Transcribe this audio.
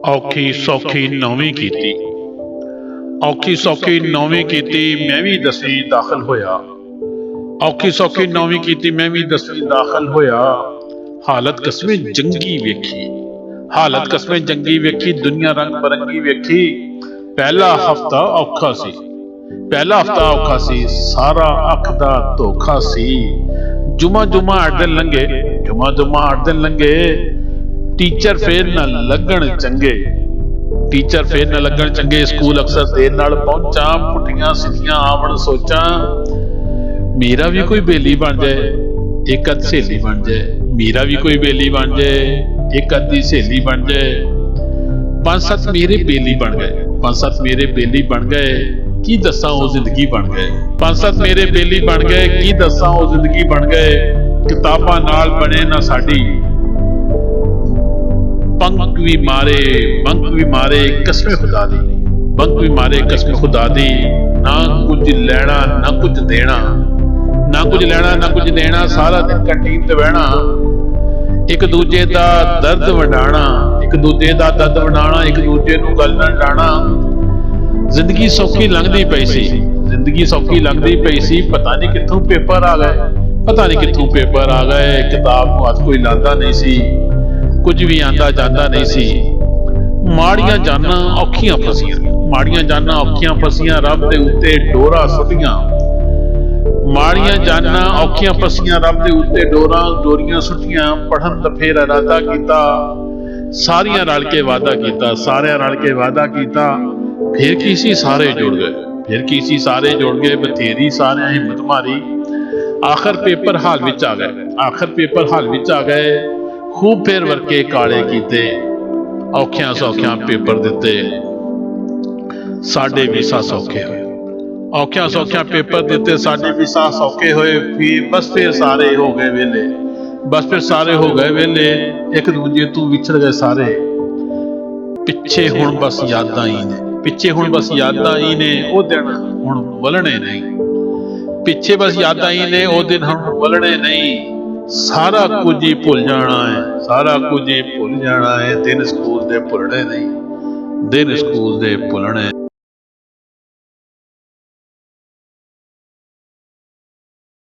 ਔਖੀ ਸੌਖੀ ਨੌਵੀਂ ਕੀਤੀ। ਔਖੀ ਸੌਖੀ ਨੌਵੀਂ ਕੀਤੀ ਮੈਂ ਵੀ 10ਵੀਂ ਦਾਖਲ ਹੋਇਆ। ਔਖੀ ਸੌਖੀ ਨੌਵੀਂ ਕੀਤੀ ਮੈਂ ਵੀ 10ਵੀਂ ਦਾਖਲ ਹੋਇਆ। ਹਾਲਤ ਕਸਮੇ ਜੰਗੀ ਵੇਖੀ, ਹਾਲਤ ਕਸਮੇ ਜੰਗੀ ਵੇਖੀ, ਦੁਨੀਆ ਰੰਗ ਬਰੰਗੀ ਵੇਖੀ। ਪਹਿਲਾ ਹਫਤਾ ਔਖਾ ਸੀ, ਪਹਿਲਾ ਹਫਤਾ ਔਖਾ ਸੀ, ਸਾਰਾ ਅੱਖ ਦਾ ਧੋਖਾ ਸੀ। ਜੁਮਾ 8 ਦਿਨ ਲੰਘੇ, ਜੁਮਾ 8 ਦਿਨ ਲੰਘੇ। ਟੀਚਰ ਫੇਰ ਨਾ ਲੱਗਣ ਚੰਗੇ, ਟੀਚਰ ਫੇਰ ਨਾ ਲੱਗਣ ਚੰਗੇ। ਸਕੂਲ ਅਕਸਰ ਦੇਰ ਨਾਲ ਪਹੁੰਚਾਂ, ਪੁੱਠੀਆਂ ਸਿੱਧੀਆਂ ਆਵਣ ਸੋਚਾਂ। ਮੇਰਾ ਵੀ ਕੋਈ ਬੇਲੀ ਬਣ ਜਾਏ, ਇੱਕ ਅੱਧ ਸਹੇਲੀ ਬਣ ਜਾਏ। ਮੇਰਾ ਵੀ ਕੋਈ ਬੇਲੀ ਬਣ ਜਾਏ, ਇੱਕ ਅੱਧੀ ਸਹੇਲੀ ਬਣ ਜਾਏ। 5-7 ਮੇਰੇ ਬੇਲੀ ਬਣ ਗਏ, 5-7 ਮੇਰੇ ਬੇਲੀ ਬਣ ਗਏ। ਕੀ ਦੱਸਾਂ ਉਹ ਜ਼ਿੰਦਗੀ ਬਣ ਗਏ। 5-7 ਮੇਰੇ ਬੇਲੀ ਬਣ ਗਏ, ਕੀ ਦੱਸਾਂ ਉਹ ਜ਼ਿੰਦਗੀ ਬਣ ਗਏ। ਕਿਤਾਬਾਂ ਨਾਲ ਬਣੇ ਨਾ ਸਾਡੀ, ਬੰਕ ਵੀ ਮਾਰੇ, ਬੰਕ ਵੀ ਮਾਰੇ ਕਸਮੇ ਖੁਦਾ ਦੀ, ਬੰਕ ਵੀ ਮਾਰੇ ਕਸਮੇ ਖੁਦਾ ਦੀ। ਨਾ ਕੁਝ ਲੈਣਾ ਨਾ ਕੁਝ ਦੇਣਾ, ਨਾ ਕੁਝ ਲੈਣਾ ਨਾ ਕੁਝ ਦੇਣਾ। ਸਾਰਾ ਦਿਨ ਕੰਟੀਨ ਤੇ ਬਹਿਣਾ, ਇੱਕ ਦੂਜੇ ਦਾ ਦਰਦ ਵੰਡਾਣਾ, ਇੱਕ ਦੂਜੇ ਦਾ ਦਰਦ ਵੰਡਾਣਾ, ਇੱਕ ਦੂਜੇ ਨੂੰ ਗੱਲ ਨਾਲ ਡਾਣਾ। ਜ਼ਿੰਦਗੀ ਸੌਖੀ ਲੰਘਦੀ ਪਈ ਸੀ, ਜ਼ਿੰਦਗੀ ਸੌਖੀ ਲੰਘਦੀ ਪਈ ਸੀ। ਪਤਾ ਨਹੀਂ ਕਿੱਥੋਂ ਪੇਪਰ ਆ ਗਏ, ਪਤਾ ਨਹੀਂ ਕਿੱਥੋਂ ਪੇਪਰ ਆ ਗਏ। ਕਿਤਾਬ ਨੂੰ ਹੱਥ ਕੋਈ ਲਾਂਦਾ ਨਹੀਂ ਸੀ, ਕੁਝ ਵੀ ਆਂਦਾ ਜਾਂਦਾ ਨਹੀਂ ਸੀ। ਮਾੜੀਆਂ ਜਾਨਾਂ ਔਖੀਆਂ ਫਸੀਆਂ, ਮਾੜੀਆਂ ਜਾਨਾਂ ਔਖੀਆਂ ਫਸੀਆਂ। ਰੱਬ ਦੇ ਉੱਤੇ ਡੋਰਾ ਸੁੱਟੀਆਂ, ਮਾੜੀਆਂ ਜਾਨਾਂ ਔਖੀਆਂ ਫਸੀਆਂ। ਰੱਬ ਦੇ ਉੱਤੇ ਡੋਰੀਆਂ ਸੁੱਟੀਆਂ। ਪੜ੍ਹਨ ਦਾ ਫੇਰ ਇਰਾਦਾ ਕੀਤਾ, ਸਾਰੀਆਂ ਰਲ ਕੇ ਵਾਅਦਾ ਕੀਤਾ, ਸਾਰਿਆਂ ਰਲ ਕੇ ਵਾਅਦਾ ਕੀਤਾ। ਫਿਰ ਕੀ ਸੀ ਸਾਰੇ ਜੁੜ ਗਏ, ਫਿਰ ਕੀ ਸੀ ਸਾਰੇ ਜੁੜ ਗਏ। ਬਥੇਰੀ ਸਾਰਿਆਂ ਹਿੰਮਤ ਮਾਰੀ, ਆਖਰ ਪੇਪਰ ਹਾਲ ਵਿੱਚ ਆ ਗਏ, ਆਖਰ ਪੇਪਰ ਹਾਲ ਵਿੱਚ ਆ ਗਏ। ਖੂਬ ਫੇਰ ਵਰਕੇ ਕਾਲੇ ਕੀਤੇ, ਔਖਿਆਂ ਸੌਖਿਆਂ ਪੇਪਰ ਦਿੱਤੇ। ਸਾਡੇ ਵੀ ਸਾਹ ਸੌਖੇ ਹੋਏ, ਔਖਿਆਂ ਸੌਖਿਆਂ ਪੇਪਰ ਦਿੱਤੇ, ਸਾਡੇ ਵੀ ਸਾਹ ਸੌਖੇ ਹੋਏ। ਬਸ ਫਿਰ ਸਾਰੇ ਹੋ ਗਏ ਵੇਲੇ, ਬਸ ਫਿਰ ਸਾਰੇ ਹੋ ਗਏ ਵੇਲੇ। ਇੱਕ ਦੂਜੇ ਤੋਂ ਵਿਛੜ ਗਏ ਸਾਰੇ। ਪਿੱਛੇ ਹੁਣ ਬਸ ਯਾਦਾਂ ਹੀ ਨੇ, ਪਿੱਛੇ ਹੁਣ ਬਸ ਯਾਦਾਂ ਹੀ ਨੇ। ਉਹ ਦਿਨ ਹੁਣ ਵਲਣੇ ਨਹੀਂ, ਪਿੱਛੇ ਬਸ ਯਾਦਾਂ ਹੀ ਨੇ। ਉਹ ਦਿਨ ਹੁਣ ਵਲਣੇ ਨਹੀਂ। ਸਾਰਾ ਕੁਝ ਹੀ ਭੁੱਲ ਜਾਣਾ ਹੈ, ਸਾਰਾ ਕੁਝ ਹੀ ਭੁੱਲ ਜਾਣਾ ਹੈ। ਦਿਨ ਸਕੂਲ ਦੇ ਭੁੱਲਣੇ ਨਹੀਂ, ਦਿਨ ਸਕੂਲ ਦੇ ਭੁੱਲਣੇ।